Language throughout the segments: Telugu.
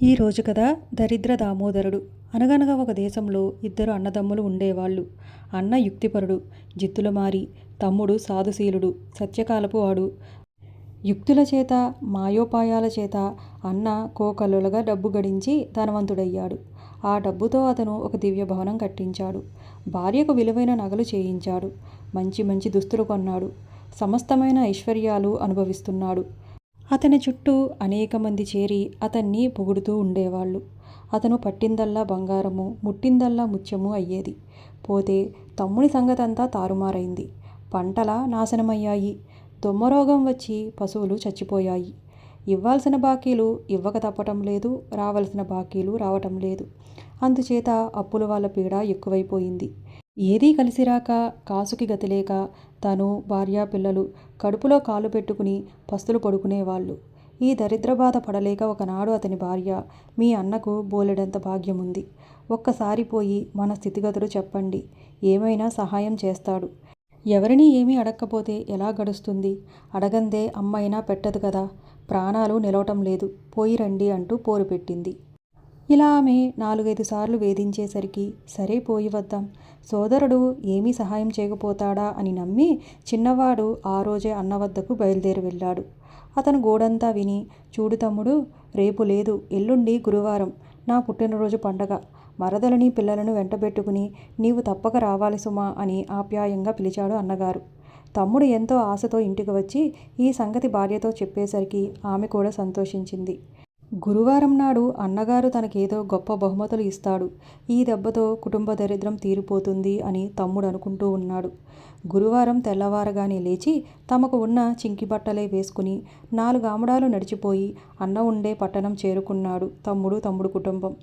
ఈ రోజు కథ దరిద్ర దామోదరుడు. అనగనగా ఒక దేశంలో ఇద్దరు అన్నదమ్ములు ఉండేవాళ్ళు. అన్న యుక్తిపరుడు, జిత్తులమారి. తమ్ముడు సాధుశీలుడు, సత్యకాలపు వాడు. యుక్తుల చేత, మాయోపాయాల చేత అన్న కోకలులుగా డబ్బు గడించి ధనవంతుడయ్యాడు. ఆ డబ్బుతో అతను ఒక దివ్య భవనం కట్టించాడు. భార్యకు విలువైన నగలు చేయించాడు. మంచి మంచి దుస్తులు కొన్నాడు. సమస్తమైన ఐశ్వర్యాలు అనుభవిస్తున్నాడు. అతని చుట్టూ అనేక మంది చేరి అతన్ని పొగుడుతూ ఉండేవాళ్ళు. అతను పట్టిందల్లా బంగారము, ముట్టిందల్లా ముత్యము అయ్యేది. పోతే తమ్ముని సంగతంతా తారుమారైంది. పంటలా నాశనమయ్యాయి. దొమ్మరోగం వచ్చి పశువులు చచ్చిపోయాయి. ఇవ్వాల్సిన బాకీలు ఇవ్వక తప్పటం లేదు, రావలసిన బాకీలు రావటం లేదు. అందుచేత అప్పుల వాళ్ళ పీడ ఎక్కువైపోయింది. ఏదీ కలిసిరాక, కాసుకి గతిలేక తను, భార్య, పిల్లలు కడుపులో కాలు పెట్టుకుని పస్తులు పడుకునేవాళ్ళు. ఈ దరిద్రబాధ పడలేక ఒకనాడు అతని భార్య, మీ అన్నకు బోలెడంత భాగ్యముంది. ఒక్కసారి పోయి మన స్థితిగతులు చెప్పండి, ఏమైనా సహాయం చేస్తాడు. ఎవరినీ ఏమీ అడక్కపోతే ఎలా గడుస్తుంది? అడగందే అమ్మైనా పెట్టదు కదా. ప్రాణాలు నిలవటం లేదు, పోయి రండి అంటూ పోరు పెట్టింది. ఇలా ఆమె 4-5 సార్లు వేధించేసరికి సరే పోయి వద్దాం, సోదరుడు ఏమీ సహాయం చేయకపోతాడా అని నమ్మి చిన్నవాడు ఆ రోజే అన్న వద్దకు బయలుదేరి వెళ్ళాడు. అతను గోడంతా విని, చూడు తమ్ముడు, రేపు లేదు, ఎల్లుండి గురువారం, నా పుట్టినరోజు పండగ. మరదలని పిల్లలను వెంటబెట్టుకుని నీవు తప్పక రావాలి సుమా అని ఆప్యాయంగా పిలిచాడు అన్నగారు. తమ్ముడు ఎంతో ఆశతో ఇంటికి వచ్చి ఈ సంగతి భార్యతో చెప్పేసరికి ఆమె కూడా సంతోషించింది. గురువారం నాడు అన్నగారు తనకేదో గొప్ప బహుమతులు ఇస్తాడు. ఈ దెబ్బతో కుటుంబ దరిద్రం తీరిపోతుంది అని తమ్ముడు అనుకుంటూ ఉన్నాడు. గురువారం తెల్లవారగానే లేచి తమకు ఉన్న చింకి బట్టలే వేసుకుని 4 ఆమడాలు నడిచిపోయి అన్న ఉండే పట్టణం చేరుకున్నాడు తమ్ముడు కుటుంబం.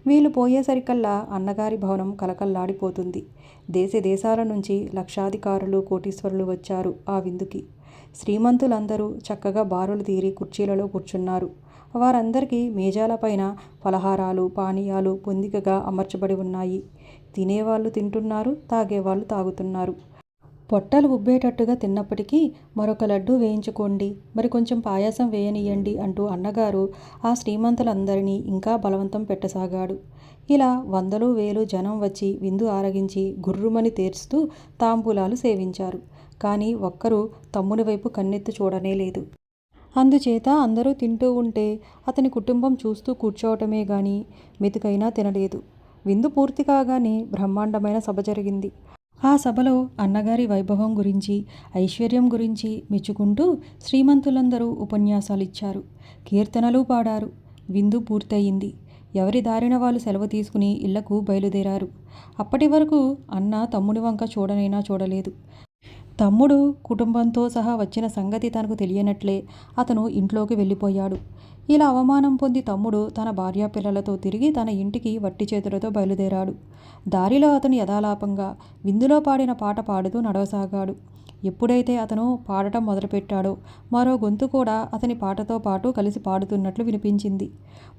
వీళ్ళు పోయేసరికల్లా అన్నగారి భవనం కలకల్లాడిపోతుంది. దేశ దేశాల నుంచి లక్షాధికారులు, కోటీశ్వరులు వచ్చారు ఆ విందుకి. శ్రీమంతులందరూ చక్కగా బారులు తీరి కుర్చీలలో కూర్చున్నారు. వారందరికీ మేజాలపైన పలహారాలు, పానీయాలు పొందికగా అమర్చబడి ఉన్నాయి. తినేవాళ్ళు తింటున్నారు, తాగేవాళ్ళు తాగుతున్నారు. పొట్టలు ఉబ్బేటట్టుగా తిన్నప్పటికీ మరొక లడ్డూ వేయించుకోండి, మరి కొంచెం పాయాసం వేయనియండి అంటూ అన్నగారు ఆ శ్రీమంతులందరినీ ఇంకా బలవంతం పెట్టసాగాడు. ఇలా 100,000 జనం వచ్చి విందు ఆరగించి గుర్రుమని తేరుస్తూ తాంబూలాలు సేవించారు. కానీ ఒక్కరూ తమ్ముని వైపు కన్నెత్తి చూడనే లేదు. అందుచేత అందరూ తింటూ ఉంటే అతని కుటుంబం చూస్తూ కూర్చోవటమే గాని మెతుకైనా తినలేదు. విందు పూర్తి కాగానే బ్రహ్మాండమైన సభ జరిగింది. ఆ సభలో అన్నగారి వైభవం గురించి, ఐశ్వర్యం గురించి మెచ్చుకుంటూ శ్రీమంతులందరూ ఉపన్యాసాలిచ్చారు, కీర్తనలు పాడారు. విందు పూర్తయింది. ఎవరి దారిన వాళ్ళు సెలవు తీసుకుని ఇళ్లకు బయలుదేరారు. అప్పటి వరకు అన్న తమ్ముడి వంక చూడనైనా చూడలేదు. తమ్ముడు కుటుంబంతో సహా వచ్చిన సంగతి తనకు తెలియనట్లే అతను ఇంట్లోకి వెళ్ళిపోయాడు. ఇలా అవమానం పొంది తమ్ముడు తన భార్య పిల్లలతో తిరిగి తన ఇంటికి వట్టి చేతులతో బయలుదేరాడు. దారిలో అతను యథాలాపంగా విందులో పాడిన పాట పాడుతూ నడవసాగాడు. ఎప్పుడైతే అతను పాడటం మొదలుపెట్టాడో మరో గొంతు కూడా అతని పాటతో పాటు కలిసి పాడుతున్నట్లు వినిపించింది.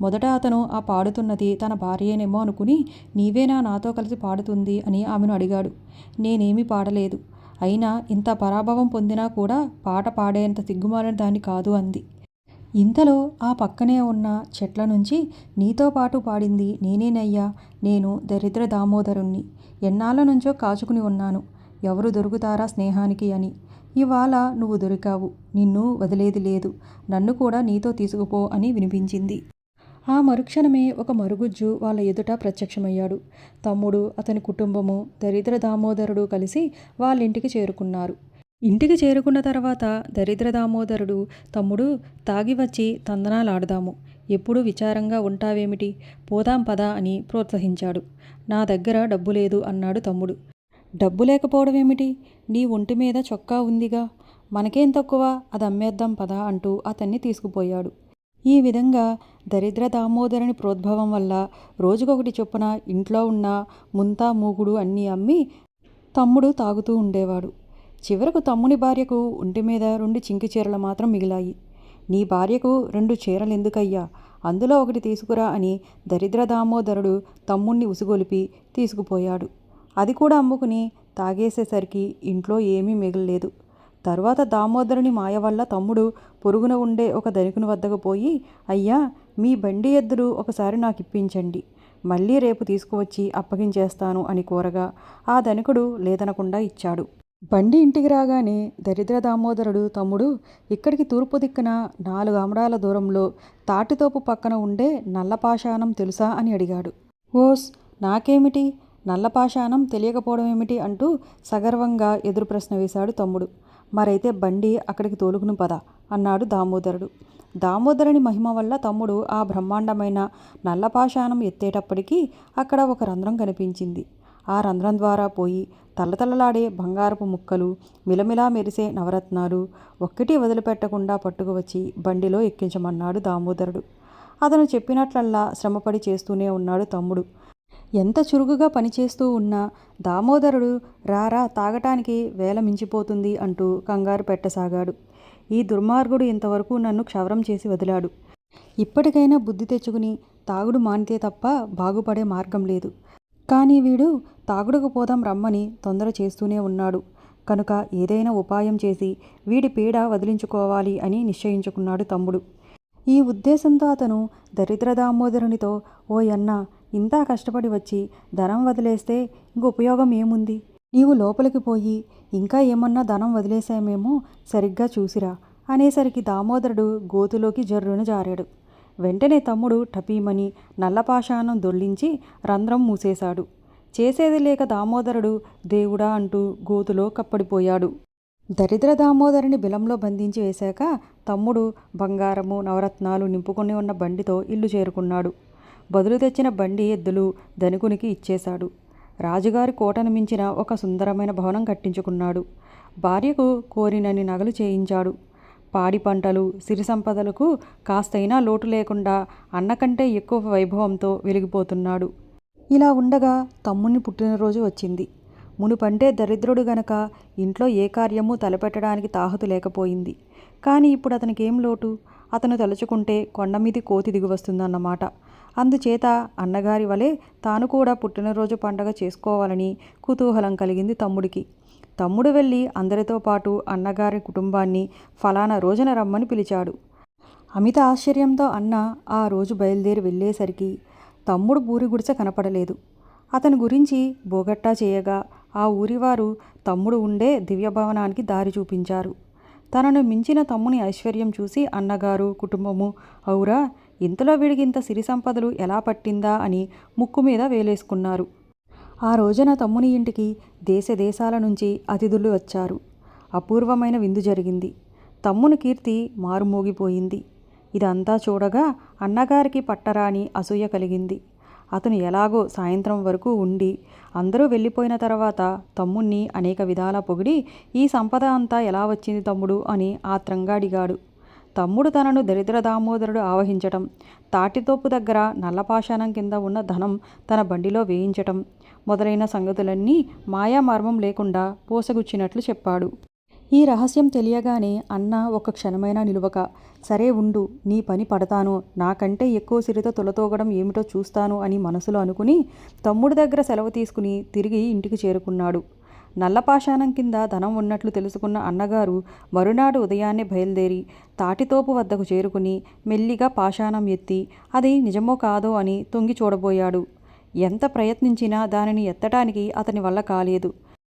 మొదట అతను ఆ పాడుతున్నది తన భార్యేనేమో అనుకుని, నీవేనా నాతో కలిసి పాడుతుంది అని ఆమెను అడిగాడు. నేనేమీ పాడలేదు, అయినా ఇంత పరాభవం పొందినా కూడా పాట పాడేంత సిగ్గుమాలిన దాన్ని కాదు అంది. ఇంతలో ఆ పక్కనే ఉన్న చెట్ల నుంచి, నీతో పాటు పాడింది నేనేనయ్యా, నేను దరిద్ర దామోదరుణ్ణి. ఎన్నాళ్ళ నుంచో కాచుకుని ఉన్నాను, ఎవరు దొరుకుతారా స్నేహానికి అని. ఇవాళ నువ్వు దొరికావు, నిన్ను వదిలేది లేదు, నన్ను కూడా నీతో తీసుకుపో అని వినిపించింది. ఆ మరుక్షణమే ఒక మరుగుజ్జు వాళ్ళ ఎదుట ప్రత్యక్షమయ్యాడు. తమ్ముడు, అతని కుటుంబము, దరిద్ర దామోదరుడు కలిసి వాళ్ళింటికి చేరుకున్నారు. ఇంటికి చేరుకున్న తర్వాత దరిద్ర దామోదరుడు, తమ్ముడు, తాగి వచ్చి తందనాలాడదాము, ఎప్పుడూ విచారంగా ఉంటావేమిటి, పోదాం పద అని ప్రోత్సహించాడు. నా దగ్గర డబ్బు లేదు అన్నాడు తమ్ముడు. డబ్బు లేకపోవడమేమిటి, నీ ఒంటి మీద చొక్కా ఉందిగా, మనకేం తక్కువ, అది అమ్మేద్దాం పద అంటూ అతన్ని తీసుకుపోయాడు. ఈ విధంగా దరిద్ర దామోదరుని ప్రోద్భవం వల్ల రోజుకొకటి చొప్పున ఇంట్లో ఉన్న ముంతా మూగుడు అన్నీ అమ్మి తమ్ముడు తాగుతూ ఉండేవాడు. చివరకు తమ్ముని భార్యకు ఒంటి మీద 2 చింకి చీరలు మాత్రం మిగిలాయి. నీ భార్యకు 2 చీరలు ఎందుకయ్యా, అందులో ఒకటి తీసుకురా అని దరిద్ర దామోదరుడు తమ్ముణ్ణి ఉసిగొలిపి తీసుకుపోయాడు. అది కూడా అమ్ముకుని తాగేసేసరికి ఇంట్లో ఏమీ మిగలలేదు. తరువాత దామోదరుని మాయ వల్ల తమ్ముడు పొరుగున ఉండే ఒక ధనికుని వద్దకు పోయి, అయ్యా, మీ బండి ఎద్దులు ఒకసారి నాకు ఇప్పించండి, మళ్ళీ రేపు తీసుకువచ్చి అప్పగించేస్తాను అని కోరగా ఆ ధనికుడు లేదనకుండా ఇచ్చాడు. బండి ఇంటికి రాగానే దరిద్ర దామోదరుడు తమ్ముడు ఇక్కడికి తూర్పు దిక్కున 4 ఆమడాల దూరంలో తాటితోపు పక్కన ఉండే నల్లపాషాణం తెలుసా అని అడిగాడు. ఓస్, నాకేమిటి, నల్లపాషాణం తెలియకపోవడం ఏమిటి అంటూ సగర్వంగా ఎదురు ప్రశ్న వేశాడు తమ్ముడు. మరైతే బండి అక్కడికి తోలుకుని పద అన్నాడు దామోదరుడు. దామోదరుని మహిమ వల్ల తమ్ముడు ఆ బ్రహ్మాండమైన నల్లపాషాణం ఎత్తేటప్పటికీ అక్కడ ఒక రంధ్రం కనిపించింది. ఆ రంధ్రం ద్వారా పోయి తల్లతల్లలాడే బంగారపు ముక్కలు, మిలమిలా మెరిసే నవరత్నాలు ఒక్కటి వదిలిపెట్టకుండా పట్టుకువచ్చి బండిలో ఎక్కించమన్నాడు దామోదరుడు. అతను చెప్పినట్లల్లా శ్రమపడి చేస్తూనే ఉన్నాడు తమ్ముడు. ఎంత చురుకుగా పనిచేస్తూ ఉన్నా దామోదరుడు రారా తాగటానికి వేల మించిపోతుంది అంటూ కంగారు పెట్టసాగాడు. ఈ దుర్మార్గుడు ఇంతవరకు నన్ను క్షవరం చేసి వదిలాడు. ఇప్పటికైనా బుద్ధి తెచ్చుకుని తాగుడు మానితే తప్ప బాగుపడే మార్గం లేదు. కానీ వీడు తాగుడుకు పోదాం రమ్మని తొందర చేస్తూనే ఉన్నాడు కనుక ఏదైనా ఉపాయం చేసి వీడి పీడ వదిలించుకోవాలి అని నిశ్చయించుకున్నాడు తమ్ముడు. ఈ ఉద్దేశంతో అతను దరిద్ర దామోదరునితో, ఓయన్నా, ఇంత కష్టపడి వచ్చి ధనం వదిలేస్తే ఇంక ఉపయోగం ఏముంది? నీవు లోపలికి పోయి ఇంకా ఏమన్నా ధనం వదిలేసామేమో సరిగ్గా చూసిరా అనేసరికి దామోదరుడు గోతులోకి జర్రున జారాడు. వెంటనే తమ్ముడు టపీమని నల్లపాషాణం దొర్లించి రంధ్రం మూసేశాడు. చేసేది లేక దామోదరుడు దేవుడా అంటూ గోతులో కప్పడిపోయాడు. దరిద్ర దామోదరుని బిలంలో బంధించి వేశాక తమ్ముడు బంగారము నవరత్నాలు నింపుకొని ఉన్న బండితో ఇల్లు చేరుకున్నాడు. బదులు తెచ్చిన బండి ఎద్దులు ధనికునికి ఇచ్చేశాడు. రాజుగారి కోటను మించిన ఒక సుందరమైన భవనం కట్టించుకున్నాడు. భార్యకు కోరినన్ని నగలు చేయించాడు. పాడి పంటలు, సిరి సంపదలకు కాస్తైనా లోటు లేకుండా అన్నకంటే ఎక్కువ వైభవంతో వెలిగిపోతున్నాడు. ఇలా ఉండగా తమ్ముని పుట్టినరోజు వచ్చింది. మునుపంటే దరిద్రుడు గనక ఇంట్లో ఏ కార్యము తలపెట్టడానికి తాహతు లేకపోయింది. కానీ ఇప్పుడు అతనికి ఏం లోటు? అతను తలుచుకుంటే కొండమీది కోతి దిగివస్తుందన్నమాట. అందుచేత అన్నగారి వలె తాను కూడా పుట్టినరోజు పండగ చేసుకోవాలని కుతూహలం కలిగింది తమ్ముడికి. తమ్ముడు వెళ్ళి అందరితో పాటు అన్నగారి కుటుంబాన్ని ఫలానా రోజున రమ్మని పిలిచాడు. అమిత ఆశ్చర్యంతో అన్న ఆ రోజు బయలుదేరి వెళ్ళేసరికి తమ్ముడు బూరి గుడిసె కనపడలేదు. అతని గురించి బోగట్టా చేయగా ఆ ఊరివారు తమ్ముడు ఉండే దివ్యభవనానికి దారి చూపించారు. తనను మించిన తమ్ముని ఐశ్వర్యం చూసి అన్నగారు కుటుంబము, ఔరా, ఇంతలో వీడికి ఇంత సిరి సంపదలు ఎలా పట్టిందా అని ముక్కు మీద వేలేసుకున్నారు. ఆ రోజున తమ్ముని ఇంటికి దేశ దేశాల నుంచి అతిథులు వచ్చారు. అపూర్వమైన విందు జరిగింది. తమ్ముని కీర్తి మారుమోగిపోయింది. ఇదంతా చూడగా అన్నగారికి పట్టరాని అసూయ కలిగింది. అతను ఎలాగో సాయంత్రం వరకు ఉండి అందరూ వెళ్ళిపోయిన తర్వాత తమ్ముణ్ణి అనేక విధాలా పొగిడి, ఈ సంపద అంతా ఎలా వచ్చింది తమ్ముడు అని ఆత్రంగా అడిగాడు. తమ్ముడు తనను దరిద్ర దామోదరుడు ఆవహించటం, తాటితోపు దగ్గర నల్లపాషాణం కింద ఉన్న ధనం తన బండిలో వేయించటం మొదలైన సంగతులన్నీ మాయామర్మం లేకుండా పోసగుచ్చినట్లు చెప్పాడు. ఈ రహస్యం తెలియగానే అన్న ఒక క్షణమైనా నిలువక, సరే ఉండు, నీ పని పడతాను, నాకంటే ఎక్కువ సిరితో తొలతోగడం ఏమిటో చూస్తాను అని మనసులో అనుకుని తమ్ముడి దగ్గర సెలవు తీసుకుని తిరిగి ఇంటికి చేరుకున్నాడు. నల్లపాషాణం కింద ధనం ఉన్నట్లు తెలుసుకున్న అన్నగారు మరునాడు ఉదయాన్నే బయలుదేరి తాటితోపు వద్దకు చేరుకుని మెల్లిగా పాషాణం ఎత్తి అది నిజమో కాదో అని తొంగి చూడబోయాడు. ఎంత ప్రయత్నించినా దానిని ఎత్తటానికి అతని వల్ల కాలేదు.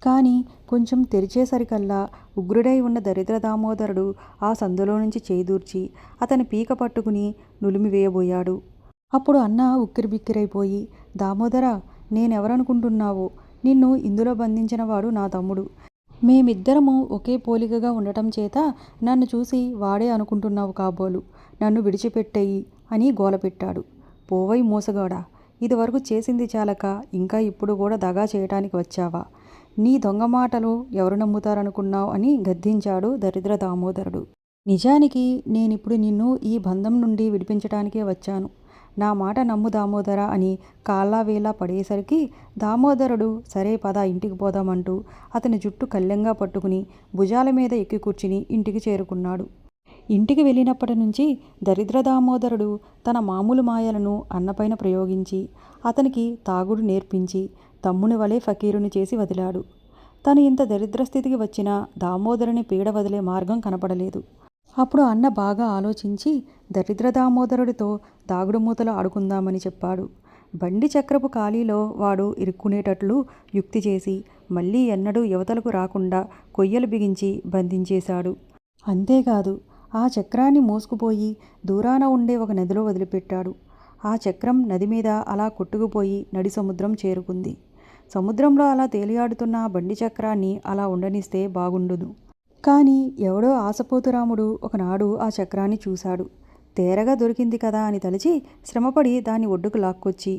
కానీ కొంచెం తెరిచేసరికల్లా ఉగ్రుడై ఉన్న దరిద్ర దామోదరుడు ఆ సందులో నుంచి చేదూర్చి అతని పీక పట్టుకుని నులిమి వేయబోయాడు. అప్పుడు అన్న ఉక్కిరిబిక్కిరైపోయి, దామోదరా, నేనెవరనుకుంటున్నావో, నిన్ను ఇందులో బంధించినవాడు నా తమ్ముడు. మేమిద్దరము ఒకే పోలికగా ఉండటం చేత నన్ను చూసి వాడే అనుకుంటున్నావు కాబోలు. నన్ను విడిచిపెట్టేయి అని గోలపెట్టాడు. పోవై మోసగాడా, ఇదివరకు చేసింది చాలక ఇంకా ఇప్పుడు కూడా దగా చేయటానికి వచ్చావా? నీ దొంగ మాటలు ఎవరు నమ్ముతారనుకున్నావు అని గద్దించాడు దరిద్ర దామోదరుడు. నిజానికి నేనిప్పుడు నిన్ను ఈ బంధం నుండి విడిపించటానికే వచ్చాను. నా మాట నమ్ము దామోదర అని కాళ్ళా వేలా పడేసరికి దామోదరుడు సరే పద ఇంటికి పోదామంటూ అతని జుట్టు కళ్ళెంగా పట్టుకుని భుజాల మీద ఎక్కి కూర్చుని ఇంటికి చేరుకున్నాడు. ఇంటికి వెళ్ళినప్పటి నుంచి దరిద్ర దామోదరుడు తన మామూలు మాయలను అన్నపైన ప్రయోగించి అతనికి తాగుడు నేర్పించి తమ్ముని వలె ఫకీరుని చేసి వదిలాడు. తను ఇంత దరిద్ర స్థితికి వచ్చినా దామోదరుని పీడ వదిలే మార్గం కనపడలేదు. అప్పుడు అన్న బాగా ఆలోచించి దరిద్ర దామోదరుడితో దాగుడుమూతలు ఆడుకుందామని చెప్పాడు. బండి చక్రపు ఖాళీలో వాడు ఇరుక్కునేటట్లు యుక్తి చేసి మళ్ళీ ఎన్నడూ యువతలకు రాకుండా కొయ్యలు బిగించి బంధించేశాడు. అంతేకాదు ఆ చక్రాన్ని మోసుకుపోయి దూరాన ఉండే ఒక నదిలో వదిలిపెట్టాడు. ఆ చక్రం నది మీద అలా కొట్టుకుపోయి నడి సముద్రం చేరుకుంది. సముద్రంలో అలా తేలియాడుతున్న ఆ బండి చక్రాన్ని అలా ఉండనిస్తే బాగుండును. కానీ ఎవడో ఆశపోతురాముడు ఒకనాడు ఆ చక్రాన్ని చూశాడు. తేరగా దొరికింది కదా అని తలచి శ్రమపడి దాన్ని ఒడ్డుకు లాక్కొచ్చి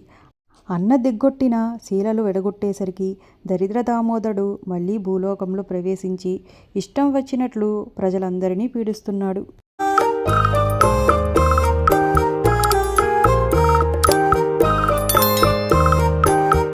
అన్న దిగ్గొట్టిన శీలలు వెడగొట్టేసరికి దరిద్ర దామోదరుడు మళ్ళీ భూలోకంలో ప్రవేశించి ఇష్టం వచ్చినట్లు ప్రజలందరినీ పీడిస్తున్నాడు.